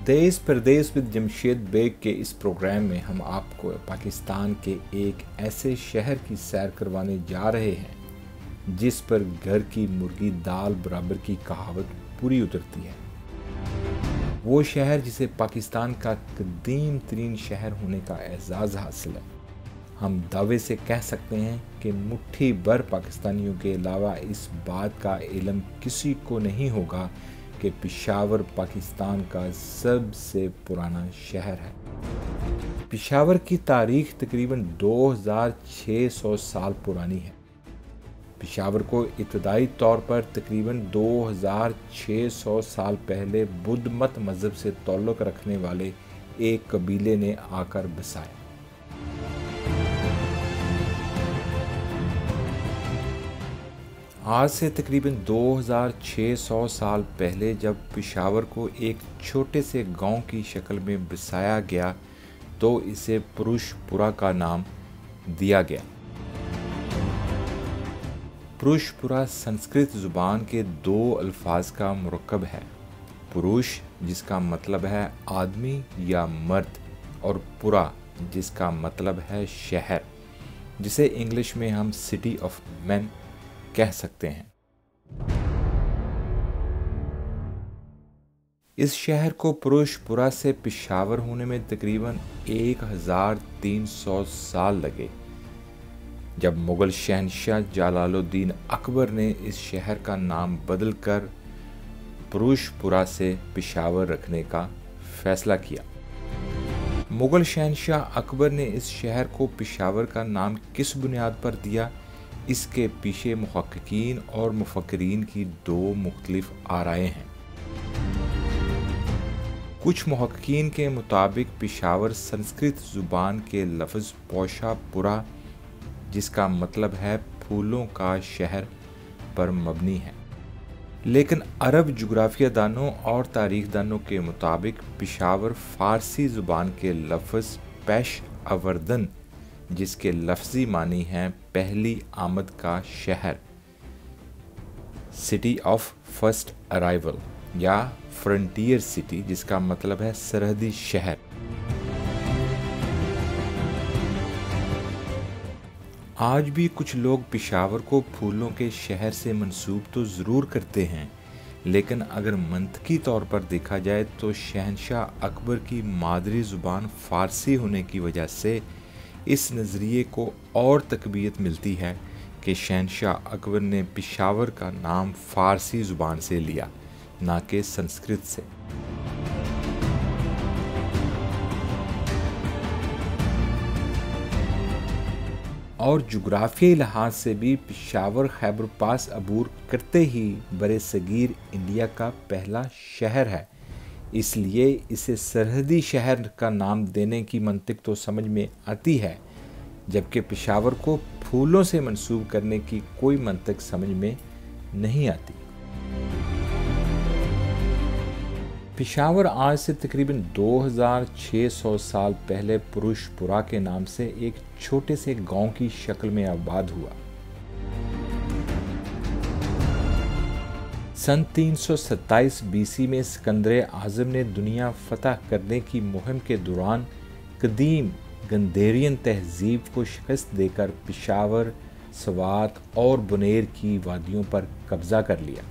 देश प्रदेश with Jamshed bag के इस प्रोग्राम में हम आपको पाकिस्तान के एक ऐसे शहर की सैर करवाने जा रहे हैं जिस पर घर की मुर्गी दाल बराबर की कहावत पूरी उतरती है। वो शहर जिसे पाकिस्तान का कदीम तरीन शहर होने का एजाज़ हासिल है। हम दावे से कह सकते हैं कि मुट्ठी भर पाकिस्तानियों के अलावा इस बात का इल्म किसी को नहीं होगा कि पेशावर पाकिस्तान का सबसे पुराना शहर है। पेशावर की तारीख तकरीबन 2600 साल पुरानी है। पेशावर को इब्तदाई तौर पर तकरीबन 2600 साल पहले बुद्ध मत मज़हब से ताल्लुक़ रखने वाले एक कबीले ने आकर बसाया। आज से तकरीबन 2600 साल पहले जब पेशावर को एक छोटे से गांव की शक्ल में बसाया गया तो इसे पुरुषपुरा का नाम दिया गया। पुरुषपुरा संस्कृत ज़ुबान के दो अल्फाज का मुरक्कब है। पुरुष जिसका मतलब है आदमी या मर्द और पुरा जिसका मतलब है शहर, जिसे इंग्लिश में हम सिटी ऑफ मैन कह सकते हैं। इस शहर को पुरुषपुरा से पेशावर होने में तकरीबन 1300 साल लगे। जब मुगल शहंशाह जलालुद्दीन अकबर ने इस शहर का नाम बदलकर पुरुषपुरा से पेशावर रखने का फैसला किया। मुगल शहंशाह अकबर ने इस शहर को पेशावर का नाम किस बुनियाद पर दिया, इसके पीछे मुहक्किकीन और मुफक्किरीन की दो मुख्तलिफ आराएं हैं। कुछ मुहक्किकीन के मुताबिक पेशावर संस्कृत ज़ुबान के लफ्ज़ पोशापुरा जिसका मतलब है फूलों का शहर पर मबनी है, लेकिन अरब जुग्राफिया दानों और तारीख दानों के मुताबिक पेशावर फ़ारसी ज़ुबान के लफ्ज़ पेश अवर्दन जिसके लफ्ज़ी मानी हैं पहली आमद का शहर, सिटी ऑफ फर्स्ट अराइवल या फ्रंटियर सिटी जिसका मतलब है सरहदी शहर। आज भी कुछ लोग पेशावर को फूलों के शहर से मंसूब तो ज़रूर करते हैं, लेकिन अगर मंतकी तौर पर देखा जाए तो शहंशाह अकबर की मादरी ज़ुबान फ़ारसी होने की वजह से इस नज़रिए को और तकबीयत मिलती है कि शहंशाह अकबर ने पेशावर का नाम फ़ारसी ज़ुबान से लिया, ना कि संस्कृत से। और जुग्राफियाई लिहाज से भी पेशावर खैबर पास अबूर करते ही बरे सगीर इंडिया का पहला शहर है, इसलिए इसे सरहदी शहर का नाम देने की मंतिक तो समझ में आती है, जबकि पेशावर को फूलों से मंसूब करने की कोई मंतिक समझ में नहीं आती। पेशावर आज से तकरीबन 2600 साल पहले पुरुषपुरा के नाम से एक छोटे से गांव की शक्ल में आबाद हुआ। सन 327 बीसी में सिकंदर आज़म ने दुनिया फतह करने की मुहिम के दौरान कदीम गंदेरियन तहजीब को शिकस्त देकर पेशावर, सवात और बुनेर की वादियों पर कब्जा कर लिया।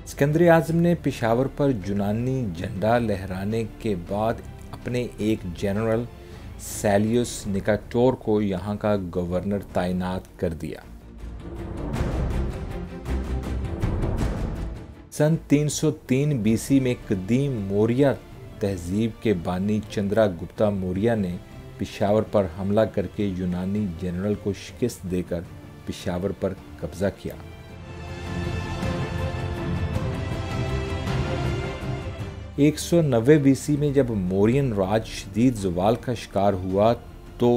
सिकंदर आज़म ने पेशावर पर यूनानी झंडा लहराने के बाद अपने एक जनरल सैलियस निकाटोर को यहाँ का गवर्नर तैनात कर दिया। सन 303 बीसी में कदीम मौर्य तहजीब के बानी चंद्रगुप्ता मौर्य ने पेशावर पर हमला करके यूनानी जनरल को शिकस्त देकर पेशावर पर कब्जा किया। एक 190 बीसी में जब मौर्यन राज शदीद ज़वाल का शिकार हुआ तो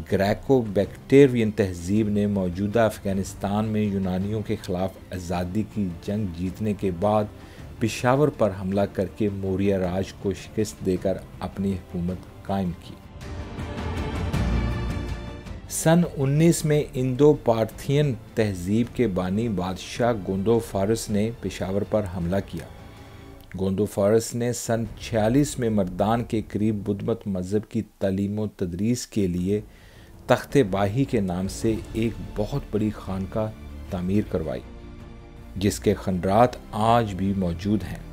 ग्रेको बैक्टेरियन तहजीब ने मौजूदा अफ़गानिस्तान में यूनानियों के ख़िलाफ़ आज़ादी की जंग जीतने के बाद पेशावर पर हमला करके मौर्य राज को शिकस्त देकर अपनी हुकूमत कायम की। सन 19 में इंडो पार्थियन तहजीब के बानी बादशाह गोंदोफारस ने पेशावर पर हमला किया। गोंदोफारस ने सन 46 में मर्दान के करीब बुद्ध मत मज़हब की तालीम व तदरीस के लिए तख्ते बाही के नाम से एक बहुत बड़ी खानका तामीर करवाई, जिसके खंडरात आज भी मौजूद हैं।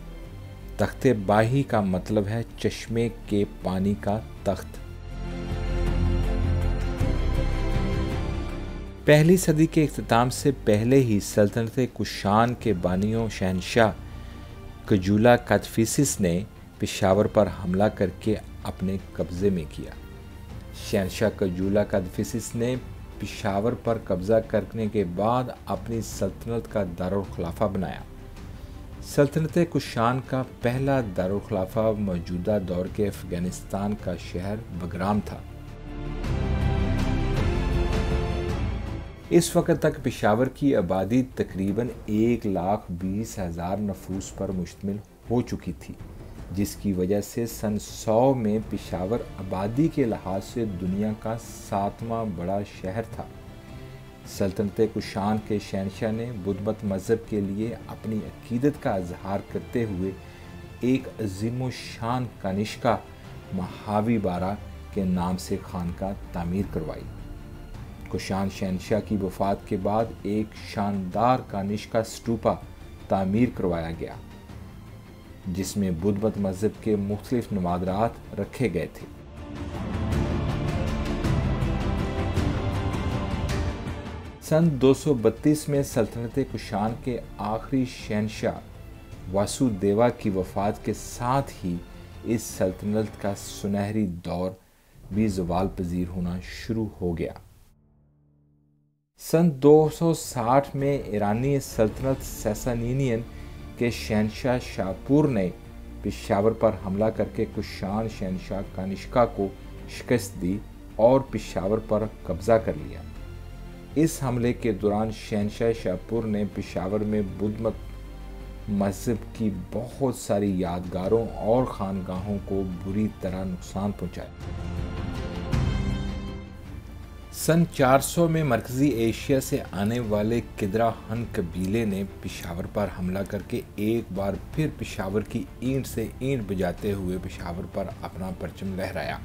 तख्ते बाही का मतलब है चश्मे के पानी का तख्त। पहली सदी के इख्तिताम से पहले ही सल्तनत कुशान के बानियों शहनशाह कजूला कादफिसिस ने पेशावर पर हमला करके अपने कब्ज़े में किया। शहनशाह कजूला कादफिसिस ने पेशावर पर कब्ज़ा करने के बाद अपनी सल्तनत का दारुल खिलाफा बनाया। सल्तनत कुशान का पहला दारुल खिलाफा मौजूदा दौर के अफ़गानिस्तान का शहर बगराम था। इस वक्त तक पेशावर की आबादी तकरीबन 1,20,000 नफूस पर मुश्तमिल हो चुकी थी, जिसकी वजह से सन 100 में पेशावर आबादी के लिहाज से दुनिया का 7वां बड़ा शहर था। सल्तनत कुशान के शहनशाह ने बुद्ध मत मज़हब के लिए अपनी अकीदत का इजहार करते हुए एक अजीम शान कनिष्का महावी बारा के नाम से खानका तामीर करवाई। कुशान शहनशाह की वफ़ात के बाद एक शानदार कनिष्का स्तूपा तामीर करवाया गया, जिसमें बुद्ध मत मज़हब के मुख्तलिफ नमादरात रखे गए थे। सन 232 में सल्तनत कुशान के आखिरी शहनशाह वासुदेवा की वफ़ात के साथ ही इस सल्तनत का सुनहरी दौर भी ज़वाल पजीर होना शुरू हो गया। सन 260 में ईरानी सल्तनत सैसानियन के शहनशाह शाहपुर ने पेशावर पर हमला करके कुशान शहनशाह कनिष्का को शिकस्त दी और पेशावर पर कब्ज़ा कर लिया। इस हमले के दौरान शहनशाह शाहपुर ने पेशावर में बुद्ध मत मज़हब की बहुत सारी यादगारों और खानगाहों को बुरी तरह नुकसान पहुंचाया। सन 400 में मरकज़ी एशिया से आने वाले किदरा हन कबीले ने पेशावर पर हमला करके एक बार फिर पेशावर की ईंट से ईंट बजाते हुए पेशावर पर अपना परचम लहराया।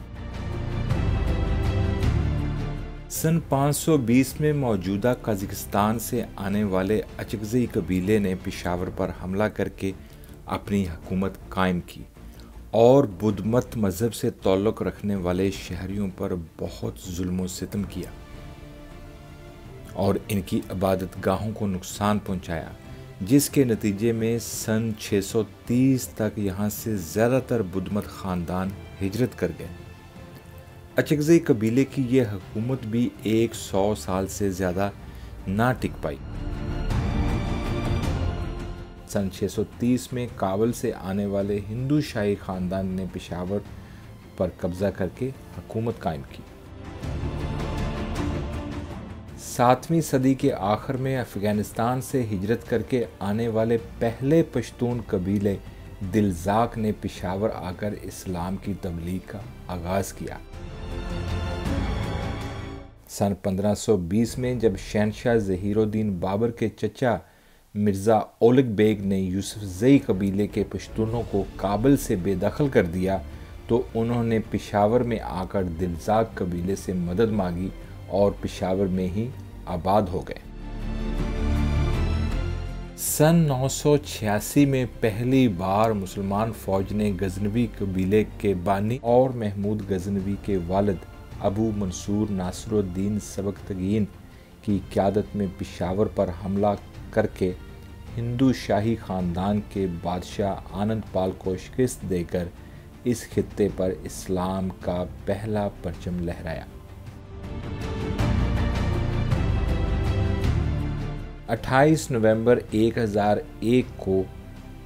सन 520 में मौजूदा कजाकिस्तान से आने वाले अचगज़ई कबीले ने पेशावर पर हमला करके अपनी हुकूमत कायम की और बुद्ध मत मज़हब से ताल्लुक़ रखने वाले शहरियों पर बहुत जुल्म व सितम किया और इनकी इबादत गाहों को नुकसान पहुंचाया, जिसके नतीजे में सन 630 तक यहाँ से ज़्यादातर बुद्ध मत ख़ानदान हिजरत कर गए। अचगज़ई कबीले की यह हुकूमत भी 100 साल से ज़्यादा ना टिक पाई। सन 630 में काबुल से आने वाले हिंदू शाही ख़ानदान ने पेशावर पर कब्ज़ा करके हुकूमत कायम की। 7वीं सदी के आखिर में अफ़गानिस्तान से हिजरत करके आने वाले पहले पश्तून कबीले दिलज़ाक ने पेशावर आकर इस्लाम की तबलीग का आगाज़ किया। सन 1520 में जब शहनशाह ज़हीरुद्दीन बाबर के चचा मिर्ज़ा ओलग बेग ने यूसुफ़ज़ई कबीले के पश्तूनों को काबुल से बेदखल कर दिया, तो उन्होंने पेशावर में आकर दिलज़ाक कबीले से मदद मांगी और पेशावर में ही आबाद हो गए। सन 986 में पहली बार मुसलमान फ़ौज ने गज़नवी कबीले के बानी और महमूद गज़नवी के वालिद अबू मंसूर नासरुद्दीन सबकतगीन की क़यादत में पेशावर पर हमला करके हिंदू शाही ख़ानदान के बादशाह आनंद पाल को शिकस्त देकर इस खित्ते पर इस्लाम का पहला परचम लहराया। 28 नवंबर 1001 को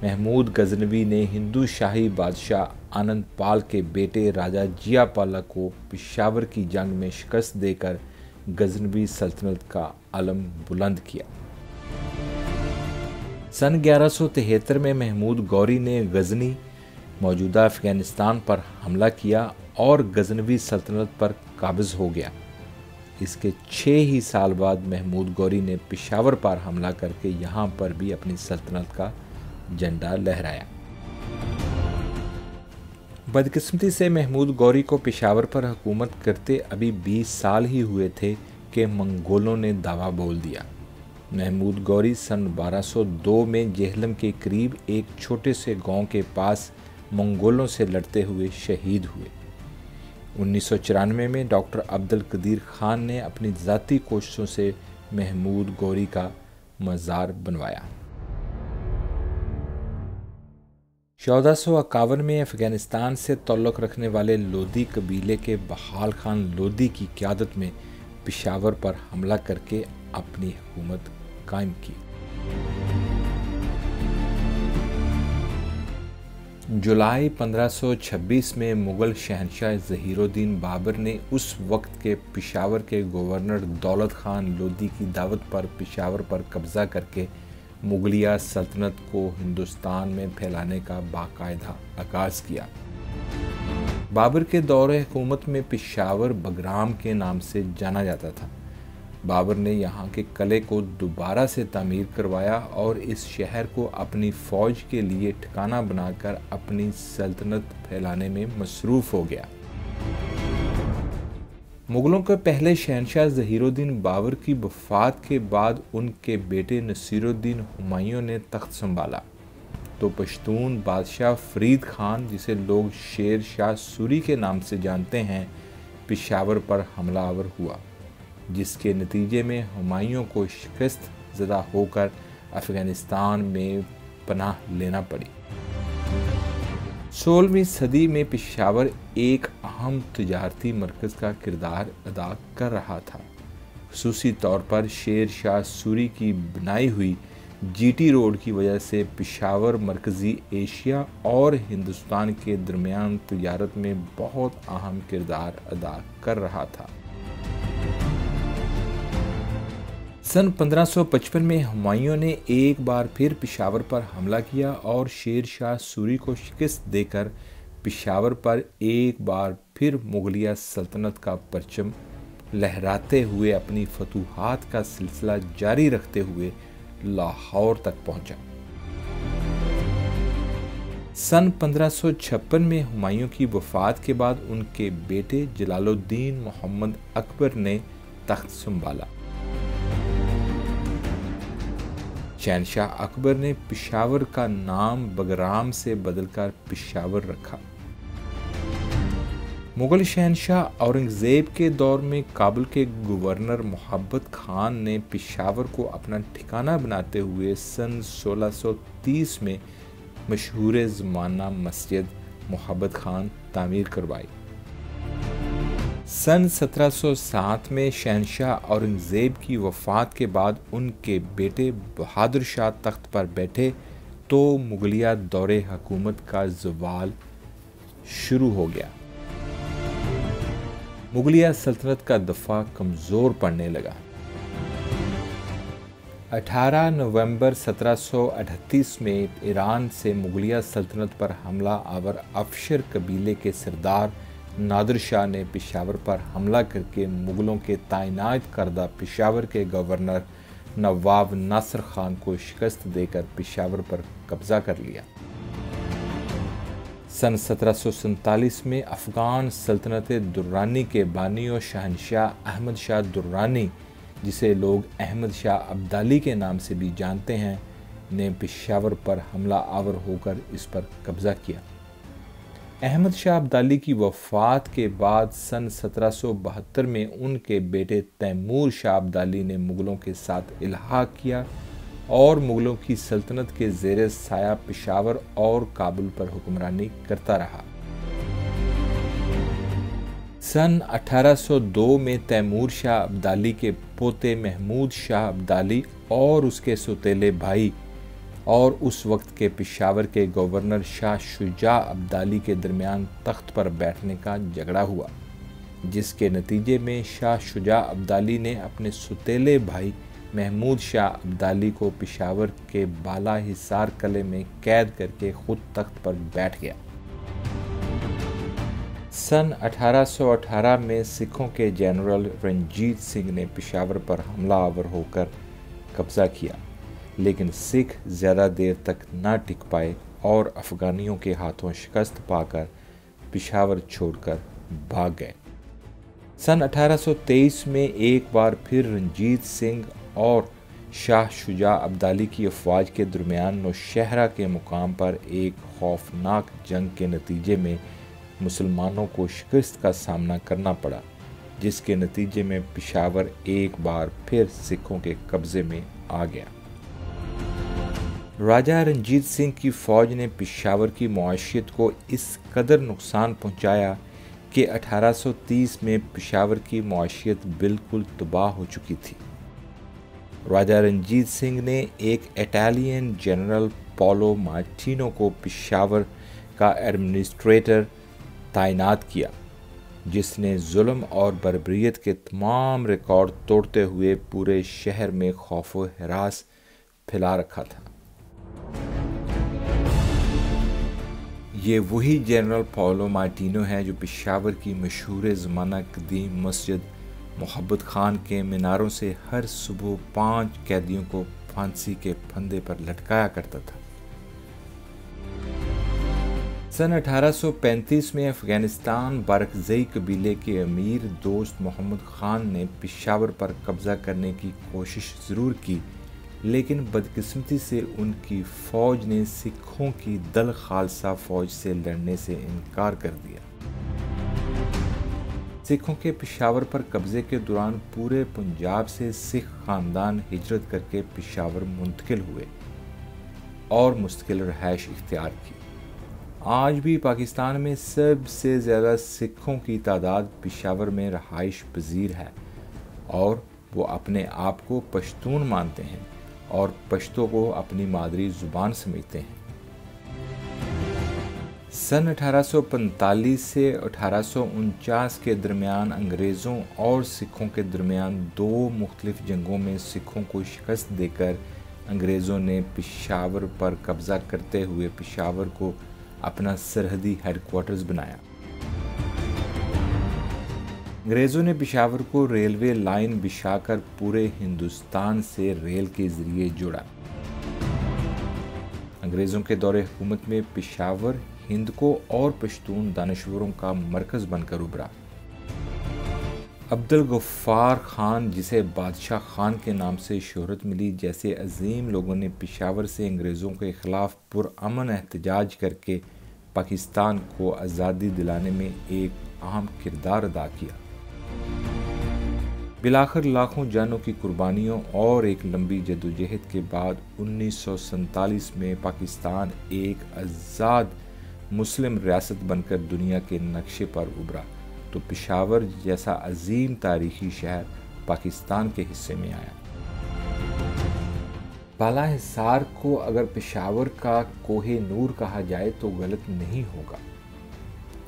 महमूद गज़नवी ने हिंदू शाही बादशाह आनंद पाल के बेटे राजा जियापाला को पेशावर की जंग में शिकस्त देकर गज़नवी सल्तनत का अलम बुलंद किया। सन 1173 में महमूद गौरी ने गज़नी मौजूदा अफ़गानिस्तान पर हमला किया और गज़नवी सल्तनत पर काबिज़ हो गया। इसके 6 ही साल बाद महमूद गौरी ने पेशावर पर हमला करके यहाँ पर भी अपनी सल्तनत का झंडा लहराया। बदकिस्मती से महमूद गौरी को पेशावर पर हुकूमत करते अभी 20 साल ही हुए थे कि मंगोलों ने दावा बोल दिया। महमूद गौरी सन 1202 में जेहलम के करीब एक छोटे से गांव के पास मंगोलों से लड़ते हुए शहीद हुए। 1994 में डॉक्टर अब्दुल कदीर खान ने अपनी ज़ाती कोशिशों से महमूद गौरी का मज़ार बनवाया। 1451 में अफ़गानिस्तान से ताल्लुक़ रखने वाले लोदी कबीले के बहाल खान लोदी की क़यादत में पेशावर पर हमला करके अपनी हुकूमत कायम की। जुलाई 1526 में मुग़ल शहंशाह ज़हीरुद्दीन बाबर ने उस वक्त के पेशावर के गवर्नर दौलत खान लोदी की दावत पर पेशावर पर कब्ज़ा करके मुगलिया सल्तनत को हिंदुस्तान में फैलाने का बाकायदा आगाज़ किया। बाबर के दौरे हुकूमत में पेशावर बगराम के नाम से जाना जाता था। बाबर ने यहाँ के किले को दोबारा से तामीर करवाया और इस शहर को अपनी फ़ौज के लिए ठिकाना बनाकर अपनी सल्तनत फैलाने में मसरूफ़ हो गया। मुग़लों के पहले शहंशाह ज़हीरुद्दीन बाबर की वफ़ात के बाद उनके बेटे नसीरुद्दीन हुमायूं ने तख्त संभाला तो पश्तून बादशाह फ़रीद खान, जिसे लोग शेर शाह सूरी के नाम से जानते हैं, पेशावर पर हमलावर हुआ, जिसके नतीजे में हुमायूं को शिकस्त ज़दा होकर अफ़गानिस्तान में पनाह लेना पड़ी। 16वीं सदी में पेशावर एक अहम तिजारती मरकज़ का किरदार अदा कर रहा था। ख़ुसूसी तौर पर शेर शाह सूरी की बनाई हुई जीटी रोड की वजह से पेशावर मरकज़ी एशिया और हिंदुस्तान के दरमियान तिजारत में बहुत अहम किरदार अदा कर रहा था। सन 1555 में हुमायूं ने एक बार फिर पेशावर पर हमला किया और शेर शाह सूरी को शिकस्त देकर पेशावर पर एक बार फिर मुगलिया सल्तनत का परचम लहराते हुए अपनी फतूहात का सिलसिला जारी रखते हुए लाहौर तक पहुंचा। सन 1556 में हुमायूं की वफ़ात के बाद उनके बेटे जलालुद्दीन मोहम्मद अकबर ने तख्त संभाला। शहंशाह अकबर ने पेशावर का नाम बगराम से बदलकर पेशावर रखा। मुग़ल शहंशाह औरंगज़ेब के दौर में काबुल के गवर्नर मोहब्बत खान ने पेशावर को अपना ठिकाना बनाते हुए सन 1630 में मशहूर ज़माना मस्जिद मोहब्बत खान तामीर करवाई। सन 1707 में शहंशाह औरंगज़ेब की वफ़ात के बाद उनके बेटे बहादुर शाह तख्त पर बैठे तो मुगलिया दौरे हुकूमत का ज़वाल शुरू हो गया। मुगलिया सल्तनत का दफ़ा कमज़ोर पड़ने लगा। 18 नवंबर 1738 में ईरान से मुगलिया सल्तनत पर हमला आवर अफशर कबीले के सरदार नादिर शाह ने पेशावर पर हमला करके मुग़लों के तैनात करदा पेशावर के गवर्नर नवाब नासिर खान को शिकस्त देकर पेशावर पर कब्ज़ा कर लिया। सन 1747 में अफ़गान सल्तनत दुर्रानी के बानी और शहंशाह अहमद शाह दुर्रानी, जिसे लोग अहमद शाह अब्दाली के नाम से भी जानते हैं, ने पेशावर पर हमला आवर होकर इस पर कब्ज़ा किया। अहमद शाह अब्दाली की वफ़ात के बाद सन 1772 में उनके बेटे तैमूर शाह अब्दाली ने मुग़लों के साथ इल्हाक़ किया और मुग़लों की सल्तनत के ज़ेरे साया पेशावर और काबुल पर हुक्मरानी करता रहा। सन 1802 में तैमूर शाह अब्दाली के पोते महमूद शाह अब्दाली और उसके सौतेले भाई और उस वक्त के पेशावर के गवर्नर शाह शुजा अब्दाली के दरमियान तख्त पर बैठने का झगड़ा हुआ, जिसके नतीजे में शाह शुजा अब्दाली ने अपने सौतेले भाई महमूद शाह अब्दाली को पेशावर के बाला हिसार किले में कैद करके खुद तख्त पर बैठ गया। सन 1818 में सिखों के जनरल रणजीत सिंह ने पेशावर पर हमला आवर होकर कब्जा किया, लेकिन सिख ज़्यादा देर तक न टिक पाए और अफ़गानियों के हाथों शिकस्त पाकर पेशावर छोड़कर भाग गए। सन 1823 में एक बार फिर रणजीत सिंह और शाह शुजा अब्दाली की अफवाज के दरमियान नौशहरा के मुकाम पर एक खौफनाक जंग के नतीजे में मुसलमानों को शिकस्त का सामना करना पड़ा, जिसके नतीजे में पेशावर एक बार फिर सिखों के कब्जे में आ गया। राजा रणजीत सिंह की फ़ौज ने पेशावर की मुआशियत को इस कदर नुकसान पहुंचाया कि 1830 में पेशावर की मुआशियत बिल्कुल तबाह हो चुकी थी। राजा रणजीत सिंह ने एक इटालियन जनरल पोलो मार्टिनो को पेशावर का एडमिनिस्ट्रेटर तैनात किया, जिसने जुल्म और बर्बरियत के तमाम रिकॉर्ड तोड़ते हुए पूरे शहर में खौफ व हरास फैला रखा था। ये वही जनरल पोलो मार्टिनो है जो पेशावर की मशहूर ज़माना कदीम मस्जिद मोहब्बत खान के मीनारों से हर सुबह 5 कैदियों को फांसी के फंदे पर लटकाया करता था। सन 1835 में अफ़गानिस्तान बारकज़ई कबीले के अमीर दोस्त मोहम्मद ख़ान ने पेशावर पर कब्ज़ा करने की कोशिश ज़रूर की, लेकिन बदकिस्मती से उनकी फ़ौज ने सिखों की दल खालसा फ़ौज से लड़ने से इनकार कर दिया। सिखों के पेशावर पर कब्ज़े के दौरान पूरे पंजाब से सिख ख़ानदान हिजरत करके पेशावर मुंतकिल हुए और मुस्तकिल रहाइश इख्तियार की। आज भी पाकिस्तान में सबसे ज़्यादा सिखों की तादाद पेशावर में रहाइश पजीर है और वो अपने आप को पश्तून मानते हैं और पश्तो को अपनी मादरी ज़ुबान समझते हैं। सन 1845 से 1849 के दरमियान अंग्रेज़ों और सिखों के दरमियान 2 मुख्तलिफ जंगों में सिखों को शिकस्त देकर अंग्रेज़ों ने पेशावर पर कब्ज़ा करते हुए पेशावर को अपना सरहदी हेडक्वार्टर्स बनाया। अंग्रेज़ों ने पेशावर को रेलवे लाइन बिछाकर पूरे हिंदुस्तान से रेल के ज़रिए जोड़ा। अंग्रेज़ों के दौरे हुकूमत में पेशावर हिंद को और पश्तून दानश्वरों का मरकज़ बनकर उभरा। अब्दुल गफ्फार खान, जिसे बादशाह खान के नाम से शोहरत मिली, जैसे अजीम लोगों ने पेशावर से अंग्रेज़ों के ख़िलाफ़ पुरअमन एहतजाज करके पाकिस्तान को आज़ादी दिलाने में एक अहम किरदार अदा किया। बिलाखिर लाखों जानों की कुर्बानियों और एक लंबी जदोजहद के बाद 1947 में पाकिस्तान एक आज़ाद मुस्लिम रियासत बनकर दुनिया के नक्शे पर उभरा, तो पेशावर जैसा अजीम तारीखी शहर पाकिस्तान के हिस्से में आया। बाला हिसार को अगर पेशावर का कोहे नूर कहा जाए तो गलत नहीं होगा।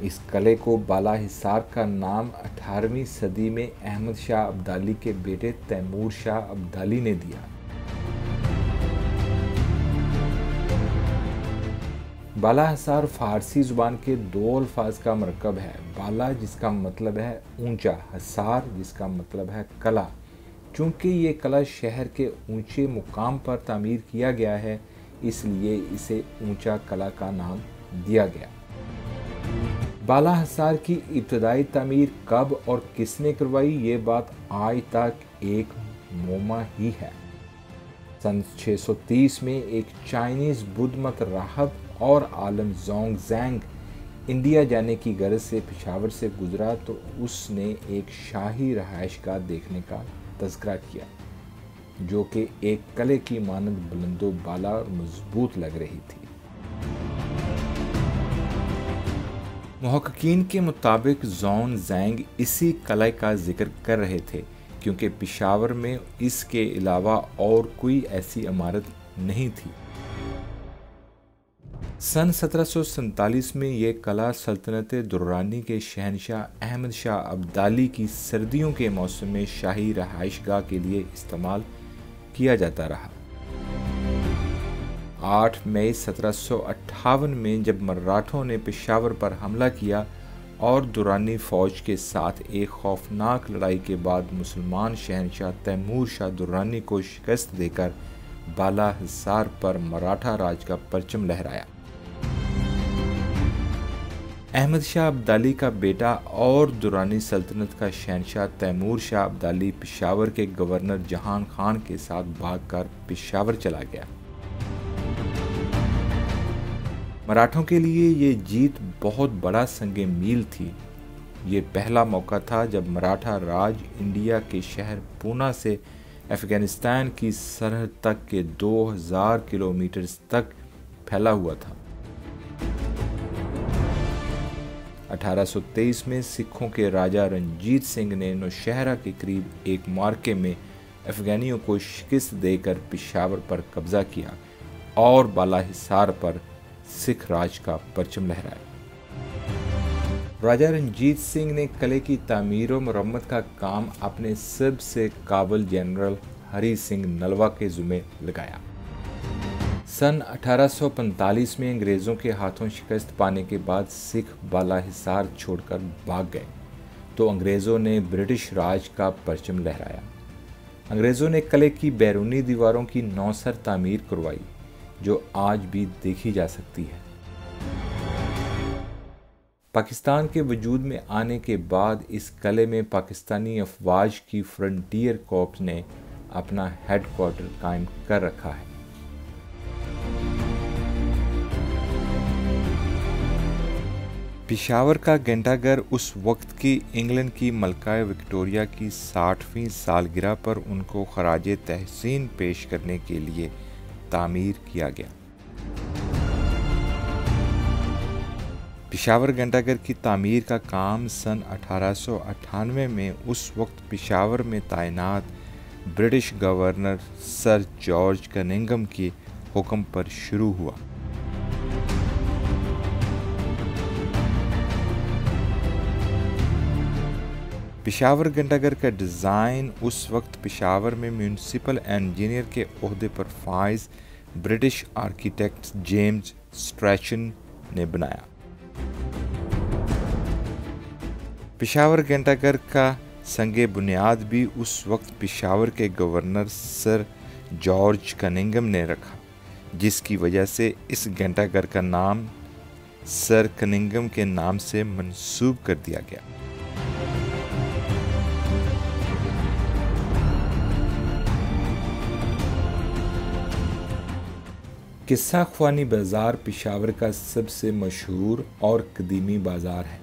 इस किले को बाला हिसार का नाम 18वीं सदी में अहमद शाह अब्दाली के बेटे तैमूर शाह अब्दाली ने दिया। बाला हिसार फारसी ज़ुबान के 2 अल्फाज का मरकब है। बाला जिसका मतलब है ऊंचा, हिसार जिसका मतलब है कला। चूँकि ये किला शहर के ऊंचे मुकाम पर तामीर किया गया है, इसलिए इसे ऊंचा किला का नाम दिया गया। बाला हिसार की इब्तदाई तामीर कब और किसने करवाई, ये बात आज तक एक मोमा ही है। सन 630 में एक चाइनीज़ बुद्ध मत राहब और आलम जोंगजैंग इंडिया जाने की गर्ज से पेशावर से गुजरा तो उसने एक शाही रहायशगाह देखने का तज़किरा किया, जो कि एक किले की मानंद बुलंदो बाला और मजबूत लग रही थी। मुहक्किकीन के मुताबिक जोंगजैंग इसी किले का जिक्र कर रहे थे, क्योंकि पेशावर में इसके अलावा और कोई ऐसी इमारत नहीं थी। सन 1747 में ये किला सल्तनत दुर्रानी के शहनशाह अहमद शाह अब्दाली की सर्दियों के मौसम में शाही रहायशगाह के लिए इस्तेमाल किया जाता रहा। 8 मई 1758 में जब मर्राठों ने पेशावर पर हमला किया और दुरानी फ़ौज के साथ एक खौफनाक लड़ाई के बाद मुसलमान शहनशाह तैमूर शाह दुर्रानी को शिकस्त देकर बाला हिसार पर मराठा राज का परचम लहराया। अहमद शाह अब्दाली का बेटा और दुरानी सल्तनत का शहनशाह तैमूर शाह अब्दाली पेशावर के गवर्नर जहान खान के साथ भागकर पेशावर चला गया। मराठों के लिए ये जीत बहुत बड़ा संगे मील थी। ये पहला मौका था जब मराठा राज इंडिया के शहर पूना से अफगानिस्तान की सरहद तक के 2000 किलोमीटर तक फैला हुआ था। 1823 में सिखों के राजा रंजीत सिंह ने नौशहरा के करीब एक मार्के में अफगानियों को शिकस्त देकर पेशावर पर कब्जा किया और बाला हिसार पर सिख राज का परचम लहराया। राजा रंजीत सिंह ने किले की तामीर और मरम्मत का काम अपने सबसे काबिल जनरल हरी सिंह नलवा के ज़िम्मे लगाया। सन 1845 में अंग्रेज़ों के हाथों शिकस्त पाने के बाद सिख बाला हिसार छोड़कर भाग गए तो अंग्रेज़ों ने ब्रिटिश राज का परचम लहराया। अंग्रेज़ों ने किले की बैरूनी दीवारों की नौसर तामीर करवाई जो आज भी देखी जा सकती है। पाकिस्तान के वजूद में आने के बाद इस किले में पाकिस्तानी अफवाज की फ्रंटियर कॉर्प्स ने अपना हेडक्वार्टर कायम कर रखा है। पेशावर का घंटाघर उस वक्त की इंग्लैंड की मलका विक्टोरिया की 60वीं सालगिरह पर उनको खराजे तहसीन पेश करने के लिए तामीर किया गया। पेशावर घंटाघर की तामीर का काम सन 1898 में उस वक्त पेशावर में तैनात British governor sir George Cunningham के हुक्म पर शुरू हुआ। पेशावर घंटाघर का डिज़ाइन उस वक्त पेशावर में म्यूनिसिपल इंजीनियर के ओहदे पर फाइज ब्रिटिश आर्किटेक्ट जेम्स स्ट्रैचन ने बनाया। पेशावर घंटाघर का संगे बुनियाद भी उस वक्त पेशावर के गवर्नर सर जॉर्ज कनिंघम ने रखा, जिसकी वजह से इस घंटाघर का नाम सर कनिंघम के नाम से मंसूब कर दिया गया। किस्सा ख्वानी बाज़ार पेशावर का सबसे मशहूर और कदीमी बाज़ार है।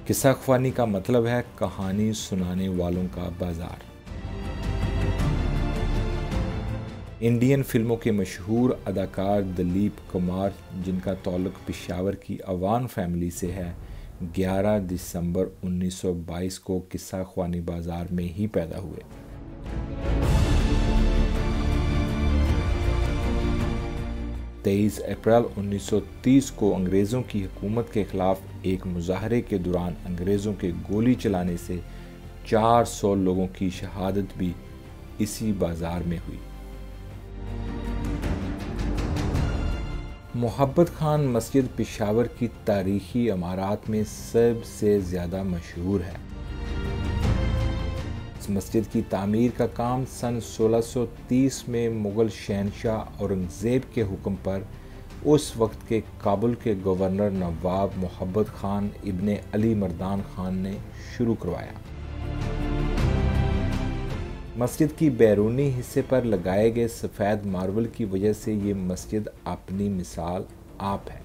किस्सा ख्वानी का मतलब है कहानी सुनाने वालों का बाज़ार। इंडियन फिल्मों के मशहूर अदाकार दिलीप कुमार, जिनका ताल्लुक पेशावर की अवान फैमिली से है, 11 दिसंबर 1922 को किस्सा ख्वानी बाज़ार में ही पैदा हुए। 23 अप्रैल 1930 को अंग्रेज़ों की हुकूमत के ख़िलाफ़ एक मुजाहरे के दौरान अंग्रेज़ों के गोली चलाने से 400 लोगों की शहादत भी इसी बाज़ार में हुई। मोहब्बत खान मस्जिद पेशावर की तारीखी इमारत में सबसे ज़्यादा मशहूर है। इस मस्जिद की तामीर का काम सन 1630 में मुग़ल शहनशाह औरंगज़ेब के हुक्म पर उस वक्त के काबुल के गवर्नर नवाब मोहब्बत खान इब्ने अली मर्दान खान ने शुरू करवाया। मस्जिद की बैरूनी हिस्से पर लगाए गए सफ़ेद मार्बल की वजह से ये मस्जिद अपनी मिसाल आप है।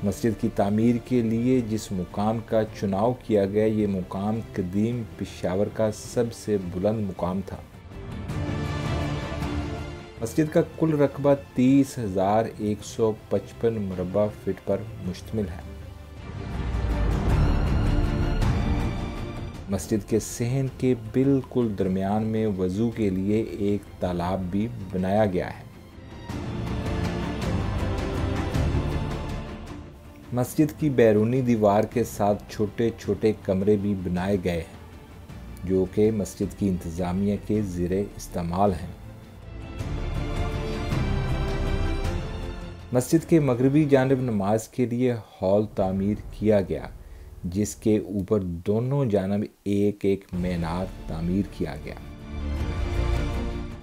मस्जिद की तामीर के लिए जिस मुकाम का चुनाव किया गया, ये मुकाम कदीम पेशावर का सबसे बुलंद मुकाम था। मस्जिद का कुल रकबा 30,155 मुरब्बा फीट पर मुश्तमिल है। मस्जिद के सहन के बिल्कुल दरमियान में वज़ू के लिए एक तालाब भी बनाया गया है। मस्जिद की बैरूनी दीवार के साथ छोटे छोटे कमरे भी बनाए गए हैं जो कि मस्जिद की इंतज़ामिया के ज़ेरे इस्तेमाल हैं। मस्जिद के मगरबी जानिब नमाज के लिए हॉल तामीर किया गया, जिसके ऊपर दोनों जानिब एक एक मीनार तामीर किया गया।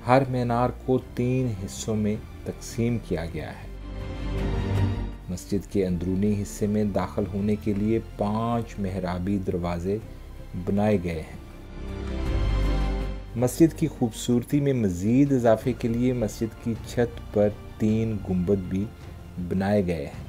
हर मीनार को 3 हिस्सों में तकसीम किया गया है। मस्जिद के अंदरूनी हिस्से में दाखिल होने के लिए 5 मेहराबी दरवाजे बनाए गए हैं। मस्जिद की खूबसूरती में मज़ीद इजाफे के लिए मस्जिद की छत पर 3 गुंबद भी बनाए गए हैं।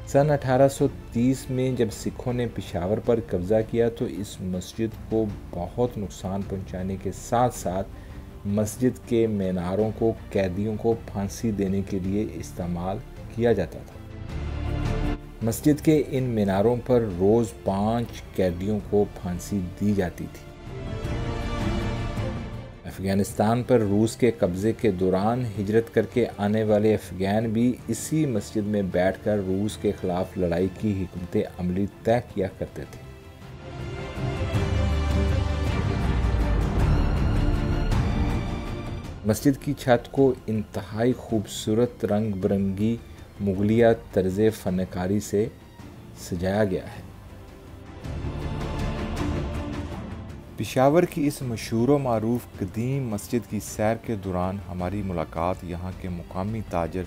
सन 1830 में जब सिखों ने पेशावर पर कब्ज़ा किया तो इस मस्जिद को बहुत नुकसान पहुंचाने के साथ साथ मस्जिद के मीनारों को कैदियों को फांसी देने के लिए इस्तेमाल किया जाता था। मस्जिद के इन मीनारों पर रोज़ 5 कैदियों को फांसी दी जाती थी। अफ़गानिस्तान पर रूस के कब्ज़े के दौरान हिजरत करके आने वाले अफ़गान भी इसी मस्जिद में बैठकर रूस के ख़िलाफ़ लड़ाई की हिकमत अमली तय किया करते थे। मस्जिद की छत को इंतहाई खूबसूरत रंग बिरंगी मुगलिया तर्ज़ फ़नकारी से सजाया गया है। पेशावर की इस मशहूर व मारूफ कदीम मस्जिद की सैर के दौरान हमारी मुलाकात यहाँ के मुकामी ताजर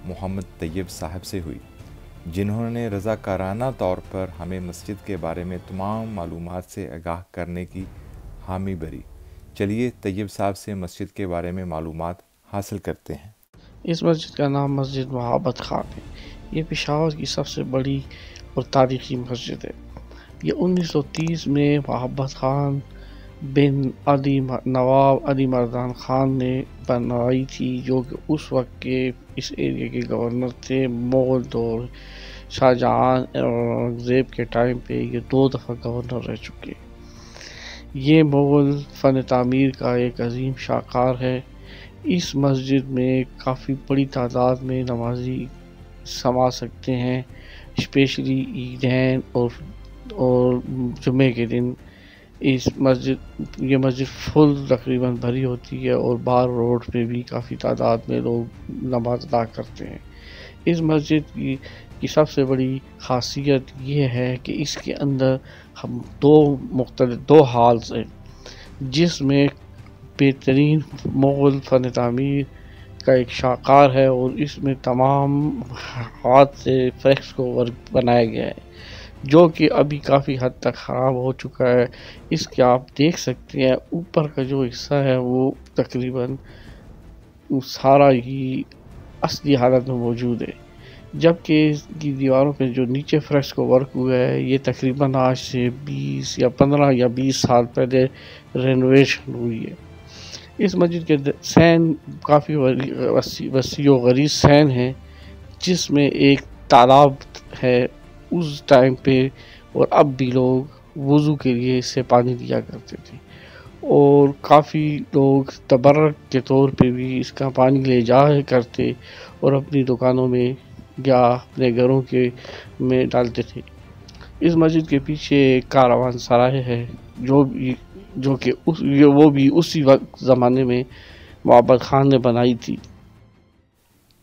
मोहम्मद तैयब साहब से हुई, जिन्होंने रज़ाकाराना तौर पर हमें मस्जिद के बारे में तमाम मालूमात से आगाह करने की हामी भरी। चलिए तैयब साहब से मस्जिद के बारे में मालूमात हासिल करते हैं। इस मस्जिद का नाम मस्जिद मोहब्बत खान है। ये पेशावर की सबसे बड़ी और तारीख़ी मस्जिद है। ये 1930 में मोहब्बत खान बिन नवाब अली मर्दान खान ने बनवाई थी, जो कि उस वक्त के इस एरिया के गवर्नर थे। मुग़ल दौर शाहजहां और औरंगज़ेब के टाइम पे ये 2 दफ़ा गवर्नर रह चुके। ये मुग़ल फ़न तामीर का एक अजीम शाहकार है। इस मस्जिद में काफ़ी बड़ी तादाद में नमाजी समा सकते हैं, स्पेशली ईदैन और जुमे के दिन। ये मस्जिद फुल तकरीबन भरी होती है और बाहर रोड पे भी काफ़ी तादाद में लोग नमाज अदा करते हैं। इस मस्जिद की सबसे बड़ी ख़ासियत ये है कि इसके अंदर हम 2 हॉल्स हैं, जिसमें बेहतरीन मुग़ल फ़न तामीर का एक शाहकार है और इसमें तमाम हाथ से फ्रेस्को वर्क बनाया गया है, जो कि अभी काफ़ी हद तक ख़राब हो चुका है। इसके आप देख सकते हैं ऊपर का जो हिस्सा है वो तकरीबन सारा ही असली हालत में मौजूद है, जबकि इसकी दीवारों पे जो नीचे फ्रेस्को वर्क हुआ है ये तकरीबन आज से 20 या 15 या 20 साल पहले रेनोवेशन हुई है। इस मस्जिद के सैन काफ़ी वसी व गलीज़ सैन है, जिसमें एक तालाब है उस टाइम पे, और अब भी लोग वज़ू के लिए इससे पानी लिया करते थे और काफ़ी लोग तबर्रुक के तौर पे भी इसका पानी ले जाया करते और अपनी दुकानों में या अपने घरों के में डालते थे। इस मस्जिद के पीछे एक कारवान सराय है, जो कि वो भी उसी वक्त ज़माने में मोहब्बत खान ने बनाई थी।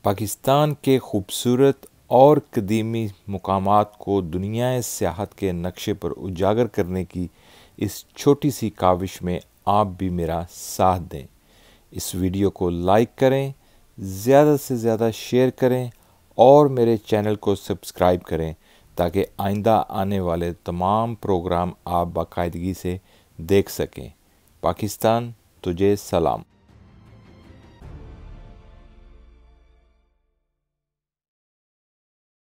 पाकिस्तान के खूबसूरत और कदीमी मुकामात को दुनिया सियाहत के नक्शे पर उजागर करने की इस छोटी सी काविश में आप भी मेरा साथ दें। इस वीडियो को लाइक करें, ज़्यादा से ज़्यादा शेयर करें और मेरे चैनल को सब्सक्राइब करें, ताकि आइंदा आने वाले तमाम प्रोग्राम आप बाकायदगी से देख सकें। पाकिस्तान तुझे सलाम।